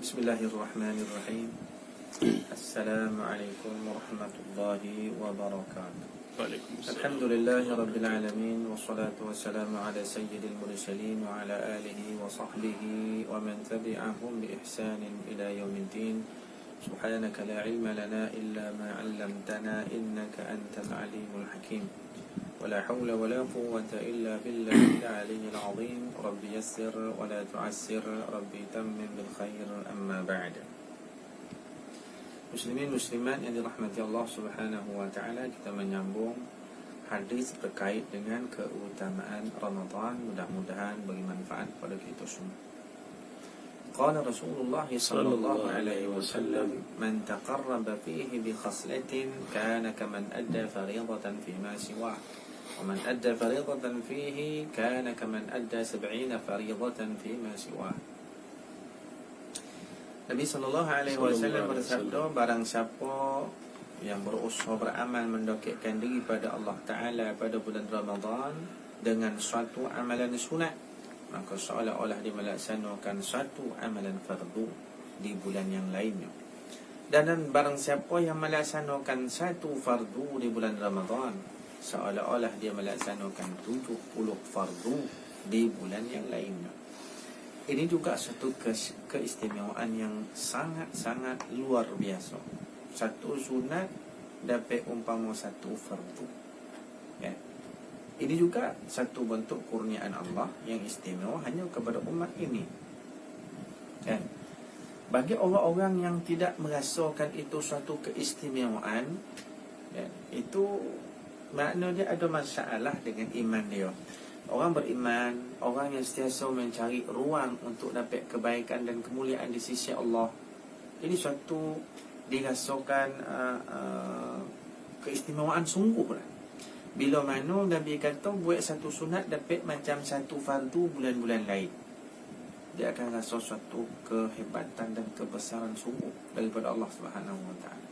Bismillahirrahmanirrahim. Assalamualaikum warahmatullahi wabarakatuh. Waalaikumsalam. Alhamdulillahi rabbil alamin, wassalatu wassalamu ala sayyidil mursalin wa ala alihi wa sahbihi wa man tabi'ahum bi ihsanin ila yaumiddin. Subhanaka la ilma lana illa ma 'allamtana innaka antal alimul hakim. ولا حول ولا قوة إلا بالله العلي العظيم. ربي يسر ولا تعسر ربي تمم بالخير. أما بعد. Muslimin muslimat yang dirahmati Allah Subhanahu wa taala, kita menyambung hadis terkait dengan keutamaan Ramadan. Mudah-mudahan bagi manfaat pada kita semua. Qala Rasulullah sallallahu alaihi wasallam, man taqarraba fihi bi khaslatin kana kaman adda fariidatan fi ma siwah. ومن أدى فريضة فيه كان كمن أدى 70 فريضة فيما سواه. Nabi sallallahu alaihi wasallam bersabda, barang siapa yang berusaha beramal mendekatkan diri pada Allah Taala pada bulan Ramadan dengan suatu amalan sunat, maka seolah-olah dia melaksanakan suatu amalan fardu di bulan yang lainnya. Dan barang siapa yang melaksanakan satu fardu di bulan Ramadan, seolah-olah dia melaksanakan 70 fardu di bulan yang lainnya. Ini juga satu keistimewaan yang sangat-sangat luar biasa. Satu sunat dapat umpama satu fardu. Ya. Ini juga satu bentuk kurniaan Allah yang istimewa hanya kepada umat ini. Ya. Bagi orang-orang yang tidak merasakan itu suatu keistimewaan, ya, itu makna dia ada masalah dengan iman dia. Orang beriman, orang yang sentiasa mencari ruang untuk dapat kebaikan dan kemuliaan di sisi Allah, ini suatu dirasakan keistimewaan sungguh lah. Bila mana Nabi kata buat satu sunat dapat macam satu fardu bulan-bulan lain, dia akan rasa suatu kehebatan dan kebesaran sungguh daripada Allah Subhanahu wa taala.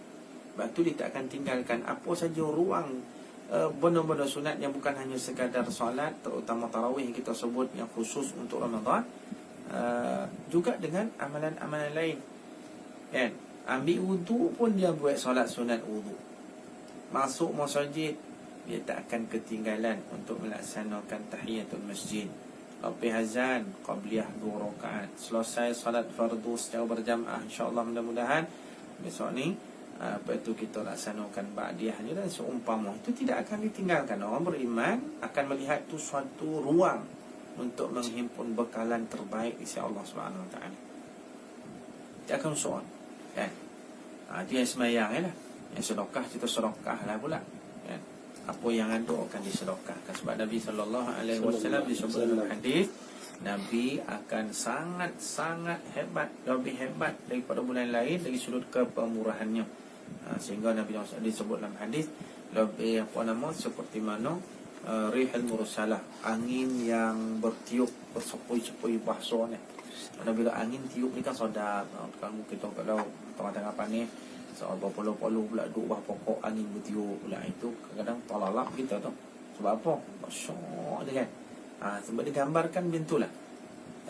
Sebab tu dia tak akan tinggalkan apa saja ruang benda-benda sunat yang bukan hanya sekadar solat, terutama tarawih yang kita sebut yang khusus untuk Ramadan, juga dengan amalan-amalan lain. Kan? Ambil wudu pun dia buat solat sunat wudu. Masuk masjid, dia tak akan ketinggalan untuk melaksanakan tahiyatul masjid. Lepas azan, qabliyah 2 rakaat. Selesai solat fardu secara berjamaah, insya-Allah mudah-mudahan besok ni apa itu kita laksanakan ba'diyahnya dan seumpama itu tidak akan ditinggalkan. Orang beriman akan melihat itu suatu ruang untuk menghimpun bekalan terbaik di sisi Allah Subhanahu wa taala. Dia akan soal kan. Itu yang semayang lah. Yang sedekah kita sedekah lah pula kan. Apa yang ada akan disedekahkan. Sebab Nabi sallallahu alaihi wasallam disebut dalam hadis, Nabi akan sangat-sangat hebat, lebih hebat daripada bulan lain dari sudut kepemurahannya. Sehingga Nabi disebut dalam hadis lebih seperti mana rihul mursalah, angin yang bertiup bersepoi-sepoi bahasa ni. Kalau bila angin tiup ni kan sedap. Kalau kita kalau tengah-tengah panas soal berpuluh-puluh pula duk bawah pokok angin bertiup pula, itu kadang-kadang talalak kita tu. Sebab apa? Masyaallah dia kan. Sebab digambarkan bentulah.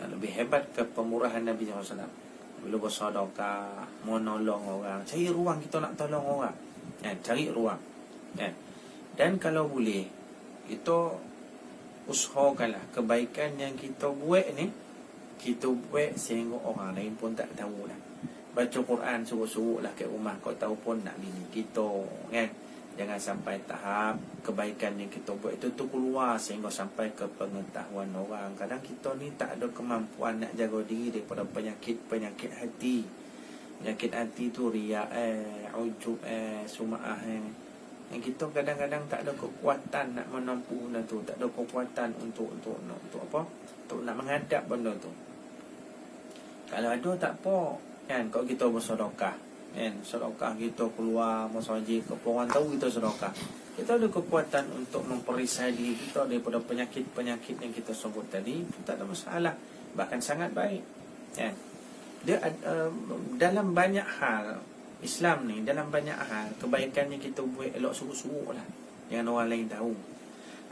Lebih hebat kepemurahan Nabi SAW. Bila bersedekah, menolong orang, cari ruang kita nak tolong orang. Cari ruang. Dan kalau boleh, kita usahakanlah kebaikan yang kita buat ni, kita buat sehingga orang lain pun tak tahu lah. Baca Quran suruh-suruh lah kat rumah, kau tahu pun nak bini kita kan. Jangan sampai tahap kebaikan yang kita buat itu tu keluar sehingga sampai ke pengetahuan orang. Kadang kita ni tak ada kemampuan nak jaga diri daripada penyakit hati. Penyakit hati tu riya, ujub, sum'ah. Yang kita kadang-kadang tak ada kekuatan nak menempuh benda tu, tak ada kekuatan untuk apa? Untuk nak menghadap benda tu. Kalau ada tak apa kan, kalau kita bersedekah kan, sedekah kita keluar masjid, orang tahu kita sedekah, kita ada kekuatan untuk memperisai diri kita daripada penyakit-penyakit yang kita sebut tadi, tak ada masalah, bahkan sangat baik kan. Dia dalam banyak hal Islam ni, dalam banyak hal kebaikan yang kita buat elok suruh-suruh lah, jangan orang lain tahu.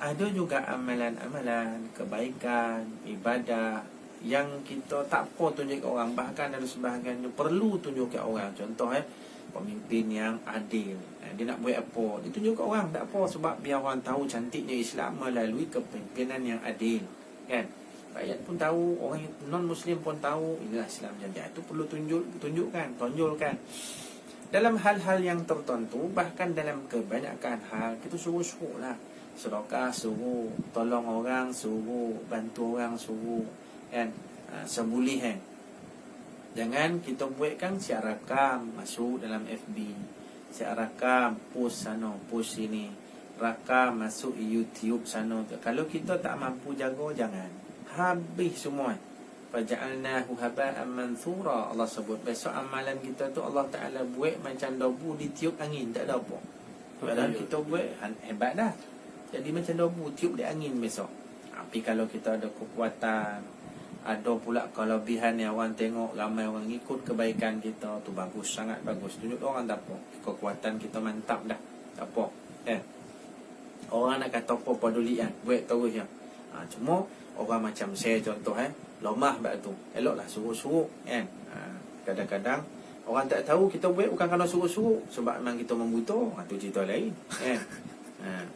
Ada juga amalan-amalan kebaikan, ibadah yang kita tak apa tunjuk ke orang, bahkan ada sebahagian yang perlu tunjuk ke orang. Contoh pemimpin yang adil, dia nak buat apa, dia tunjuk ke orang, tak apa, sebab biar orang tahu cantiknya Islam melalui kepimpinan yang adil, kan. Rakyat pun tahu, orang non-Muslim pun tahu, inilah Islam jadi. Itu perlu tonjolkan. Dalam hal-hal yang tertentu, bahkan dalam kebanyakan hal, kita suruh lah. Sedekah suruh, tolong orang suruh, bantu orang suruh, kan. Sebulih kan. Jangan kita buatkan siap rakam masuk dalam FB, siap rakam post sana, post sini, rakam masuk YouTube sana. Kalau kita tak mampu jaga, jangan. Habis semua. Faja'alnahu haba'an manthura. Allah sebut besok amalan kita tu Allah Ta'ala buat macam debu ditiup angin, tak ada apa. Padahal kita buat hebat dah. Jadi macam debu tiup di angin besok. Tapi kalau kita ada kekuatan, ada pula kelebihan yang orang tengok, ramai orang ikut kebaikan kita, tu bagus, sangat bagus. Tunjuk orang tak apa. Kekuatan kita mantap dah. Tak apa. Orang nak kata apa peduli kan, buat terus je. Cuma orang macam saya contoh lemah bab tu. Eloklah suruh-suruh kan. Kadang-kadang orang tak tahu kita buat bukan kerana suruh-suruh, sebab memang kita membutuh. Tu cerita lain kan.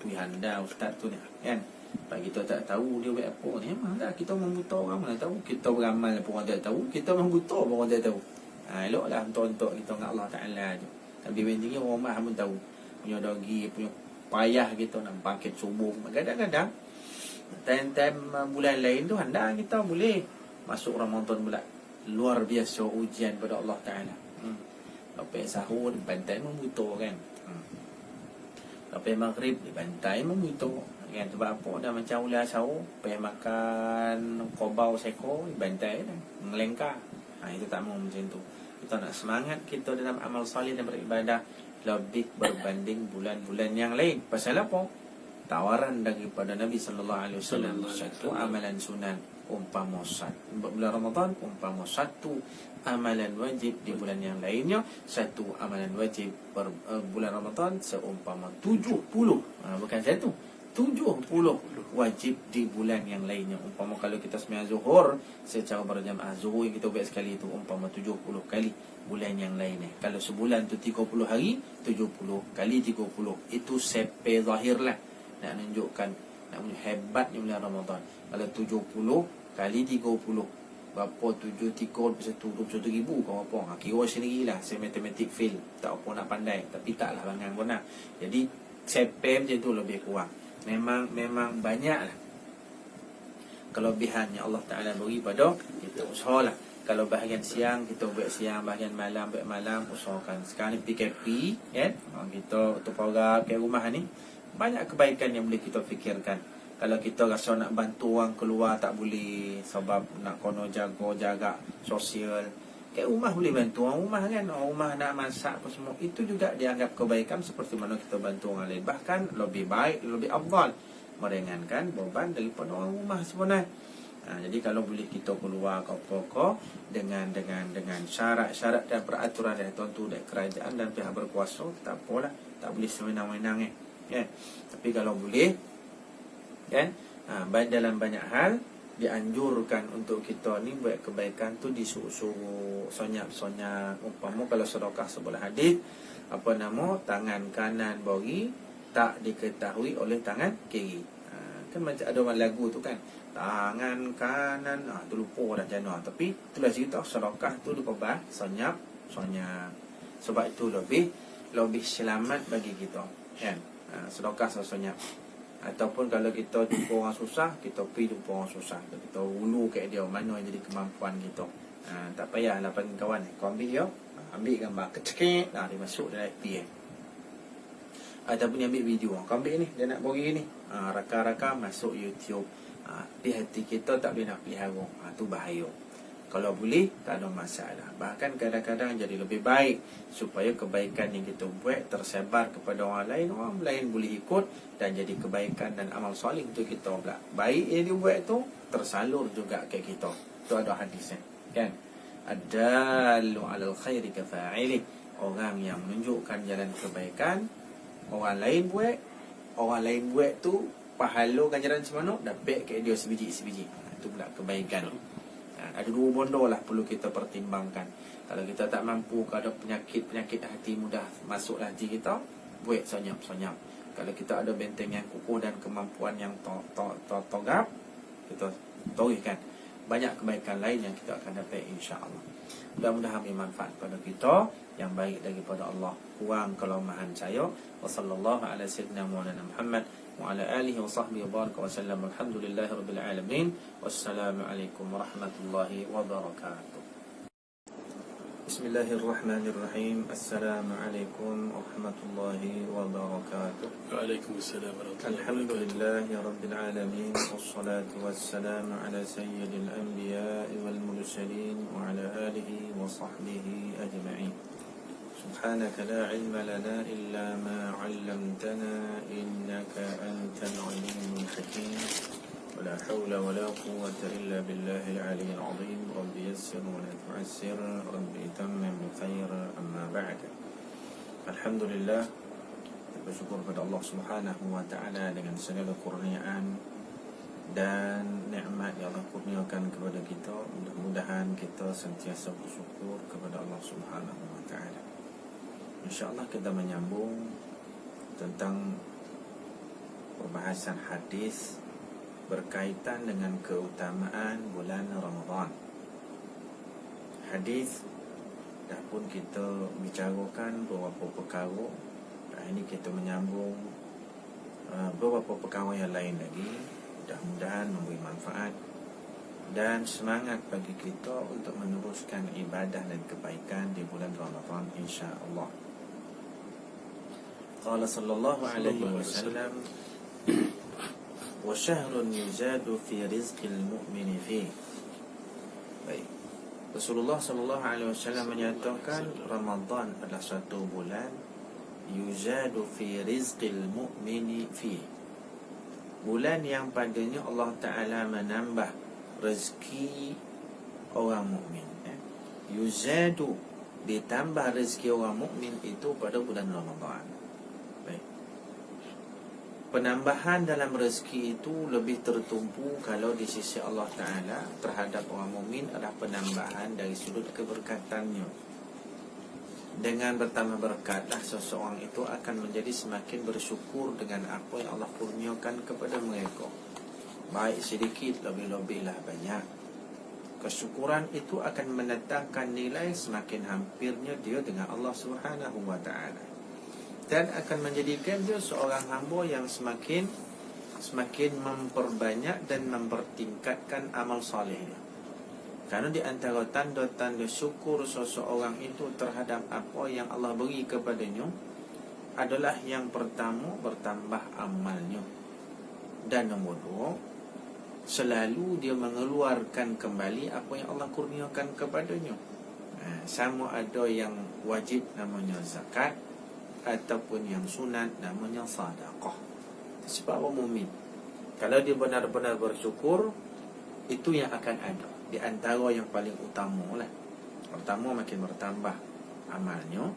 Tu handa ustaz tu ni kan. Bagi kita tak tahu dia buat apa ni, memang dah kita membutuh, orang mana tahu. Kita beramal pun orang tak tahu, kita membutuh pun orang tak tahu. Eloklah untuk kita dengan Allah Ta'ala tu. Tapi pentingnya orang rumah pun tahu. Punya dogi, punya payah kita nak bangkit subuh. Kadang-kadang time-time bulan lain tu anda kita boleh masuk Ramadan pula. Luar biasa ujian pada Allah Ta'ala. Lepas sahur bantai membutuh kan. Lepas maghrib dibantai membutuh kan. Sebab apa, dah macam ulas sahur pergi makan kobau seko dibantai dah ngelengkar. Itu tak mau macam tu. Kita nak semangat kita dalam amal salih dan beribadah lebih berbanding bulan-bulan yang lain. Pasal apa? Tawaran daripada Nabi sallallahu alaihi wasallam, satu amalan sunan umpama bulan Ramadan, umpama satu amalan wajib di bulan yang lainnya. Satu amalan wajib bulan Ramadan seumpama 70, bukan satu, 70 wajib di bulan yang lainnya. Umpama kalau kita sembahyang zuhur secara berjamaah, zuhur yang kita buat sekali itu umpama 70 kali bulan yang lainnya. Kalau sebulan tu 30 hari, 70 kali 30. Itu sepe zahir lah, nak menunjukkan nak hebatnya bulan Ramadan. Kalau 70 kali 30, berapa 7 1 21,000 kau apa? Kira sendirilah, saya matematik fail, tak apa nak pandai, tapi taklah bangang pun nak. Jadi sepe macam tu lebih kurang. Memang banyaklah kelebihan yang Allah Ta'ala beri pada kita. Usahalah kalau bahagian siang kita buat siang, bahagian malam buat malam, usahakan. Sekarang ni PKP kan, kita tu program kat rumah ni, banyak kebaikan yang boleh kita fikirkan. Kalau kita rasa nak bantu orang keluar tak boleh, sebab nak kono jaga jarak sosial, kat rumah boleh bantu orang rumah kan. Orang rumah nak masak apa semua, itu juga dianggap kebaikan seperti mana kita bantu orang lain. Bahkan lebih baik, lebih afdal, meringankan beban daripada orang rumah sebenarnya. Jadi kalau boleh kita keluar ke pokok dengan syarat-syarat dan peraturan yang tentu dari kerajaan dan pihak berkuasa, tak apalah, tak boleh sewenang-wenang kan. Tapi kalau boleh kan, dalam banyak hal dianjurkan untuk kita ni buat kebaikan tu disuruh-suruh, sonyap-sonyap. Umpama kalau sedekah sebelah hadis, apa nama, tangan kanan bagi tak diketahui oleh tangan kiri. Kan macam ada lagu tu kan, tangan kanan, tu lupa dah jana. Tapi itulah cerita sedekah tu dikobah sonyap-sonyap. Sebab itu lebih selamat bagi kita kan. Sedekah sonyap. Ataupun kalau kita jumpa orang susah, kita pergi jumpa orang susah, kita ulu kat dia mana yang jadi kemampuan kita. Tak payahlah panggil kawan, kau ambil dia, ambil gambar kecek, dia masuk dalam FB. Ataupun dia ambil video, kau ambil ni, dia nak bagi ni, raka-raka masuk YouTube. Di hati kita tak boleh nak pelihara, tu bahaya. Kalau boleh, tak ada masalah. Bahkan kadang-kadang jadi lebih baik, supaya kebaikan yang kita buat tersebar kepada orang lain boleh ikut dan jadi kebaikan dan amal soleh untuk kita pula. Baik yang dia buat tu tersalur juga ke kita. Tu ada hadisnya kan. Adalu alal khairi kafa'ili. Orang yang menunjukkan jalan kebaikan, orang lain buat tu pahala ganjaran semana, dapat ke dia sebiji-sebiji. Itu pula kebaikan. Ada dua bondo lah perlu kita pertimbangkan. Kalau kita tak mampu, kalau ada penyakit hati mudah masuk hati kita, buat senyap-senyap. Kalau kita ada benteng yang kukuh dan kemampuan yang togap, kita torihkan. Banyak kebaikan lain yang kita akan dapat insya-Allah. Mudah-mudahan bermanfaat pada kita, yang baik daripada Allah, kurang kelemahan saya. Wassallallahu ala sayyidina Maulana Muhammad wa ala alihi wa sahbihi wa baraka wa sallam. Alhamdulillahirabbil alamin. Wassalamualaikum warahmatullahi wabarakatuh. Bismillahirrahmanirrahim. Assalamualaikum warahmatullahi wabarakatuh. Waalaikumsalam warahmatullahi wabarakatuh. Alhamdulillahi rabbil alamin. Wassalatu wassalamu ala sayyidil anbiya'i wal mursalin wa ala alihi wa sahbihi ajma'in. Subhanaka la ilma lana illa ma 'allamtana innaka antal alimul hakim. ولا حول ولا قوة إلا بالله العلي العظيم. رب يسر ولا تعسر، رب تمم بخير. أما بعد، الحمد لله. Bersyukur kepada Allah Subhanahu wa taala dengan segala kurniaan dan nikmat yang Allah kurniakan kepada kita. Mudah-mudahan kita sentiasa bersyukur kepada Allah Subhanahu wa taala. Insya-Allah kita menyambung tentang perbahasan hadis berkaitan dengan keutamaan bulan Ramadan. Hadis dah pun kita bicarakan beberapa perkara. Ini kita menyambung beberapa perkara yang lain lagi. Mudah-mudahan memberi manfaat dan semangat bagi kita untuk meneruskan ibadah dan kebaikan di bulan Ramadan insya-Allah. Qala sallallahu alaihi wasallam, وَشَهْرٌ يُزَادُ فِي رِزْقِ الْمُؤْمِنِ فِيهِ. Baik, Rasulullah SAW menyatakan Ramadan adalah satu bulan yuzadu fi rizqil mu'mini fi, bulan yang padanya Allah Ta'ala menambah rezeki orang mukmin. Yuzadu, ditambah rezeki orang mukmin itu pada bulan Ramadan. Penambahan dalam rezeki itu lebih tertumpu kalau di sisi Allah Ta'ala terhadap orang mukmin adalah penambahan dari sudut keberkatannya. Dengan bertambah berkatlah seseorang itu akan menjadi semakin bersyukur dengan apa yang Allah kurniakan kepada mereka. Baik sedikit, lebih-lebihlah banyak. Kesyukuran itu akan mendatangkan nilai semakin hampirnya dia dengan Allah Subhanahu wa Ta'ala. Dan akan menjadikan dia seorang hamba yang semakin memperbanyak dan mempertingkatkan amal salehnya. Karena di antara tanda-tanda syukur seseorang itu terhadap apa yang Allah beri kepadanya adalah yang pertama, bertambah amalnya. Dan nombor dua, selalu dia mengeluarkan kembali apa yang Allah kurniakan kepadanya. Sama ada yang wajib namanya zakat, ataupun yang sunat namanya sedekah. Sebab orang mukmin, kalau dia benar-benar bersyukur, itu yang akan ada. Di antara yang paling utama lah. Pertama, makin bertambah amalnya.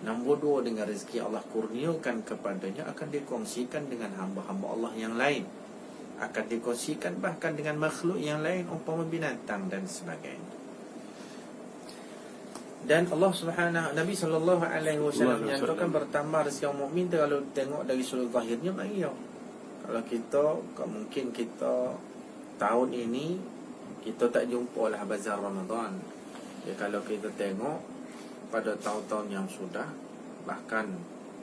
Nombor dua, dengan rezeki Allah kurniakan kepadanya akan dikongsikan dengan hamba-hamba Allah yang lain. Akan dikongsikan bahkan dengan makhluk yang lain, umpama binatang dan sebagainya. Dan Allah Subhanahu, Nabi sallallahu alaihi wasallam menyatakan bertambah rezeki orang mukmin kalau tengok dari sudut zahirnya banyak. Kalau kita, mungkin kita tahun ini kita tak jumpa lah bazar Ramadan. Ya, kalau kita tengok pada tahun-tahun yang sudah, bahkan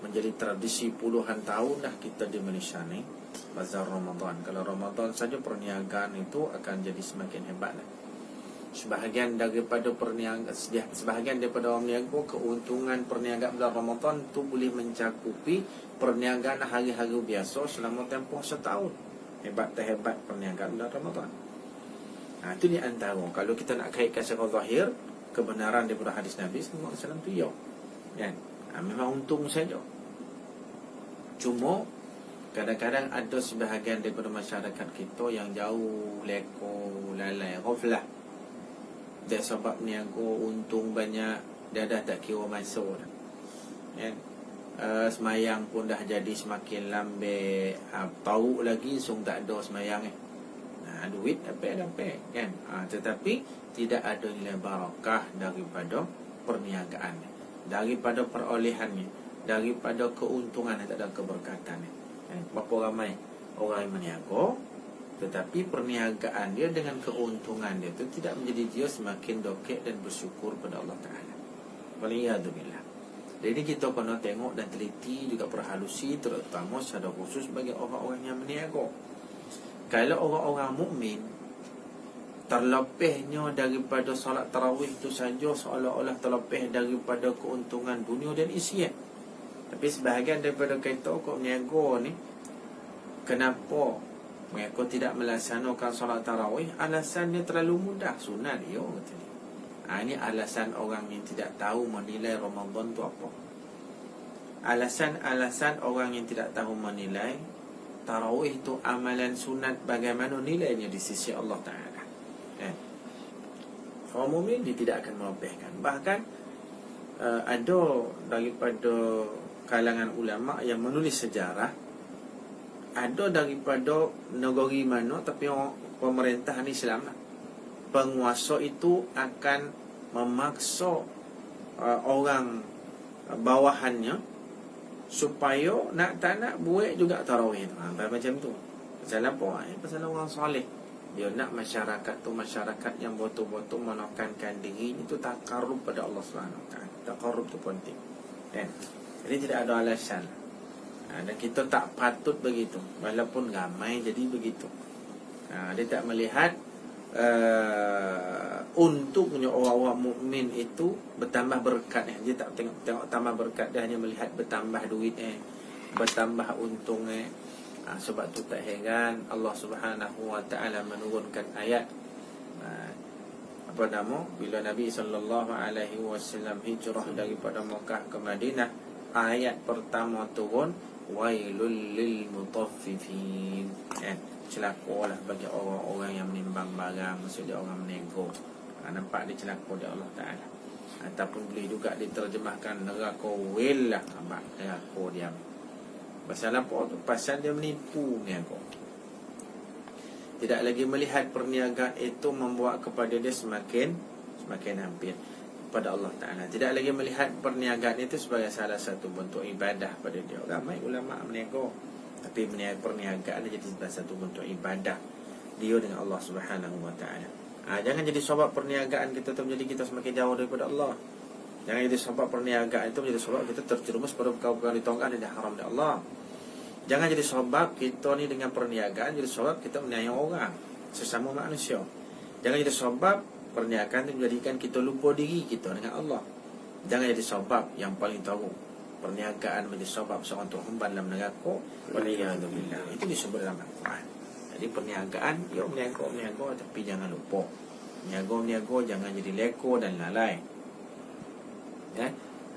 menjadi tradisi puluhan tahun dah kita di Malaysia ni bazar Ramadan. Kalau Ramadan saja perniagaan itu akan jadi semakin hebat lah. Sebahagian daripada orang niaga, keuntungan perniagaan bulan Ramadan itu boleh mencakupi perniagaan hari-hari biasa selama tempoh setahun. Hebat tak hebat perniagaan bulan Ramadan. Itu di antara, kalau kita nak kaitkan secara zahir, kebenaran daripada hadis Nabi SAW itu ya, kan? Memang untung saja. Cuma kadang-kadang ada sebahagian daripada masyarakat kita yang jauh leko, lalai, ghaflah. Dan sebab niaga untung banyak, dia dah tak kira masa dah. Ya? Semayang pun dah jadi semakin lambat. Tahu lagi sung tak ada semayang. Duit dapat kan. Tetapi tidak ada nilai barakah daripada perniagaan, daripada perolehannya, daripada keuntungan, tak ada keberkatannya. Berapa ramai orang yang berniaga, tetapi perniagaan dia dengan keuntungan dia tu tidak menjadi dia semakin dokek dan bersyukur pada Allah Ta'ala. Waliyadzubillah. Jadi kita kena tengok dan teliti juga perhalusi, terutama secara khusus bagi orang-orang yang berniaga. Kalau orang-orang mukmin terlepihnya daripada solat tarawih itu saja seolah-olah terlepih daripada keuntungan dunia dan isian. Tapi sebahagian daripada kita kok berniaga ni, kenapa mereka tidak melaksanakan solat tarawih? Alasannya terlalu mudah, sunat dia kata dia. Ini alasan orang yang tidak tahu menilai Ramadan tu apa. Alasan-alasan orang yang tidak tahu menilai tarawih itu amalan sunat, bagaimana nilainya di sisi Allah Ta'ala. Orang mukmin dia tidak akan melepihkan. Bahkan ada daripada kalangan ulama yang menulis sejarah, ada daripada negeri mana, tapi pemerintahan Islam, penguasa itu akan memaksa orang bawahannya supaya nak tak nak buat juga tarawih tu. Macam tu. Pasal apa? Pasal orang soleh. Dia nak masyarakat tu masyarakat yang betul-betul menekankan diri itu takarrub pada Allah SWT. Takarrub tu penting. Jadi tidak ada alasan. Dan kita tak patut begitu. Walaupun ramai jadi begitu. Dia tak melihat untuknya orang-orang mukmin itu bertambah berkat. Dia tak tengok tambah berkat, dia hanya melihat bertambah duit, bertambah untung. Sebab tu tak heran Allah Subhanahu wa ta'ala menurunkan ayat bila Nabi SAW hijrah daripada Mekah ke Madinah, ayat pertama turun, wailul lil mutaffifin. Celakalah bagi orang-orang yang menimbang barang, maksudnya orang menego. Nampak dia celaka dia Allah Ta'ala. Ataupun boleh juga diterjemahkan neraka willah, neraka dia. Pasal apa tu? Pasal dia menipu niaga. Tidak lagi melihat perniagaan itu membawa kepada dia semakin hampir kepada Allah Ta'ala. Tidak lagi melihat perniagaan itu sebagai salah satu bentuk ibadah pada dia. Ramai ulama meniaga, tapi perniagaan jadi salah satu bentuk ibadah dia dengan Allah Subhanahu wa Ta'ala. Jangan jadi sebab perniagaan kita tu menjadi kita semakin jauh daripada Allah. Jangan jadi sebab perniagaan itu menjadi sebab kita terjerumus pada perkara-perkara ditongkar dan haram dari Allah. Jangan jadi sebab kita ni dengan perniagaan jadi sebab kita menganiaya orang, sesama manusia. Jangan jadi sebab perniagaan itu menjadikan kita lupa diri kita dengan Allah. Jangan jadi sebab yang paling tahu perniagaan menjadi sebab seorang tu hemban dalam neraka. Waliyadzubillah. Itu disebut dalam Al-Quran. Jadi perniagaan, ya berniaga tapi jangan lupa. Berniaga jangan jadi leko dan lalai.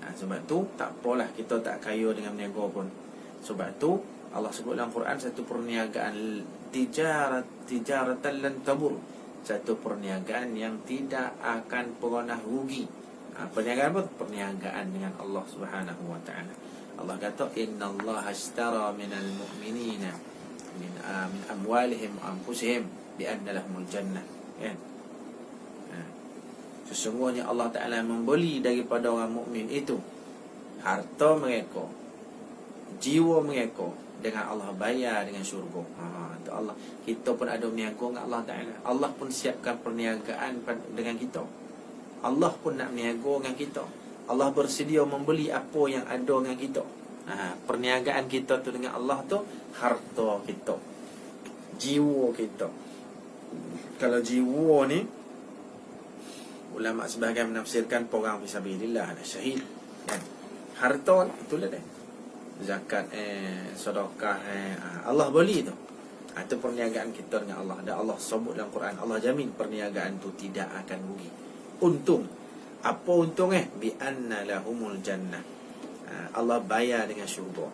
Sebab tu tak apalah kita tak kaya dengan berniaga pun. Sebab tu Allah sebut dalam Quran satu perniagaan tijaratan lan tabur. Satu perniagaan yang tidak akan pernah rugi. Perniagaan apa? Perniagaan dengan Allah Subhanahu wa Ta'ala. Allah kata innallaha ashtara minal mu'minina min amwalihim wa anfusihim bi anna lahumul jannah. Sesungguhnya Allah Ta'ala membeli daripada orang mukmin itu harta mereka, jiwa mereka, dengan Allah bayar dengan syurga. Itu Allah. Kita pun ada berniaga dengan Allah Ta'ala. Allah pun siapkan perniagaan dengan kita. Allah pun nak berniaga dengan kita. Allah bersedia membeli apa yang ada dengan kita. Perniagaan kita tu dengan Allah tu harta kita, jiwa kita. Kalau jiwa ni, ulama sebahagian menafsirkan perang fisabilillah, syahid. Harta itulah dia. Zakat, sedekah, Allah beli tu. Itu perniagaan kita dengan Allah. Dan Allah sebut dalam Quran, Allah jamin perniagaan tu tidak akan rugi. Untung. Apa untung? Bi anna lahumul jannah. Allah bayar dengan syurga.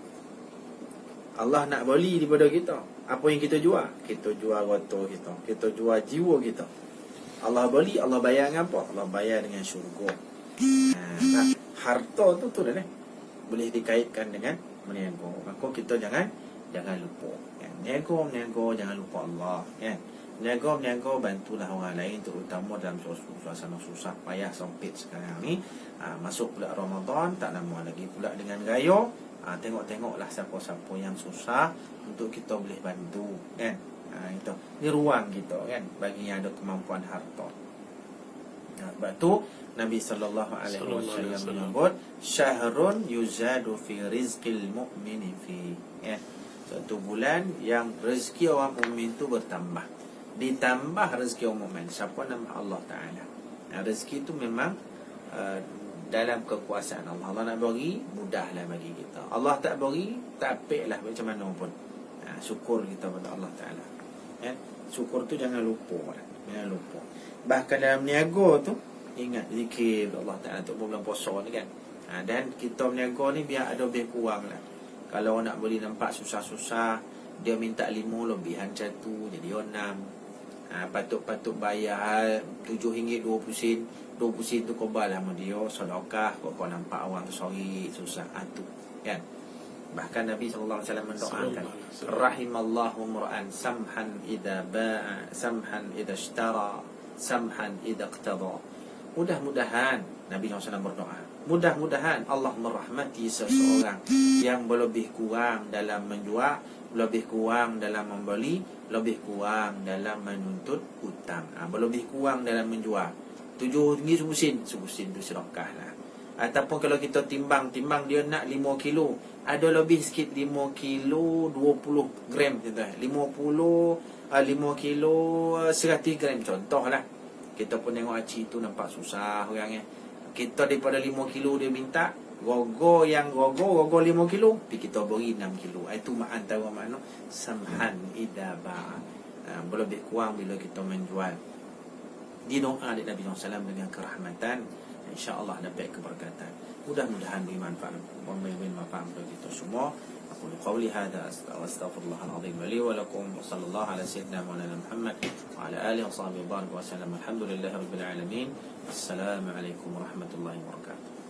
Allah nak beli daripada kita. Apa yang kita jual? Kita jual harta kita, kita jual jiwa kita. Allah beli, Allah bayar dengan apa? Allah bayar dengan syurga. Harta tu dah boleh dikaitkan dengan berniaga. Maka kita jangan lupa. Berniaga jangan lupa Allah. Niaga-niaga bantulah orang lain, terutama dalam suasana susah payah sempit sekarang ni. Masuk pula Ramadan, tak lama lagi pula dengan gaya. Tengok-tengoklah siapa-siapa yang susah untuk kita boleh bantu, kan? Itu ni ruang kita, kan, bagi yang ada kemampuan harta. Sebab tu Nabi sallallahu alaihi wasallam menyebut syahrun yuzadu fi rizqil mu'mini fi, ya. Satu bulan yang rezeki orang mukmin tu bertambah. Ditambah rezeki orang mukmin. Siapa nama Allah Taala. Rezeki tu memang dalam kekuasaan Allah. Allah nak bagi, mudahlah bagi kita. Allah tak bagi, tak apiklah macam mana pun. Syukur kita pada Allah Taala. Ya. Syukur tu jangan lupa. Jangan lupa. Bahkan dalam niaga tu, ingat zikir Allah Ta'ala untuk bulan puasa ni, kan. Dan kita berniaga ni biar ada lebih kurang lah. Kalau nak beli nampak susah-susah, dia minta 5 lebihan 1, jadi 6. Patut-patut bayar RM7 20 sen. 20 sen tu kau balas sama dia, sedekah. Kau nampak orang tu sorry, susah. Tu, kan. Bahkan Nabi SAW mendoakan, rahimallahu mur'an samhan idha ba'a, samhan idha ishtara, samhan idha iqtada. Mudah-mudahan Nabi SAW berdoa, mudah-mudahan Allah merahmati seseorang yang berlebih kurang dalam menjual, lebih kurang dalam membeli, lebih kurang dalam menuntut hutang. Berlebih kurang dalam menjual RM7 10 sen tu sedekah lah. Ataupun kalau kita timbang dia nak 5 kilo, ada lebih sikit 5 kilo 20 gram, 5 kilo 100 gram contohlah. Kita pun tengok haji tu nampak susah orangnya. Kita daripada 5 kilo dia minta, gogo 5 kilo, tapi kita beri 6 kilo. Itu antara makna samhan idaba. Berlebih kurang bila kita menjual. Di doa dari Nabi SAW dengan kerahmatan, insya-Allah dapat keberkatan. Mudah-mudahan bermanfaat bagi kita semua. Aku qauli hadza astaghfirullahal azim li wa lakum wa sallallahu ala sayyidina Maulana Muhammad wa ala alihi wa sahbihi wa sallam. Alhamdulillahirabbil alamin. Assalamualaikum warahmatullahi wabarakatuh.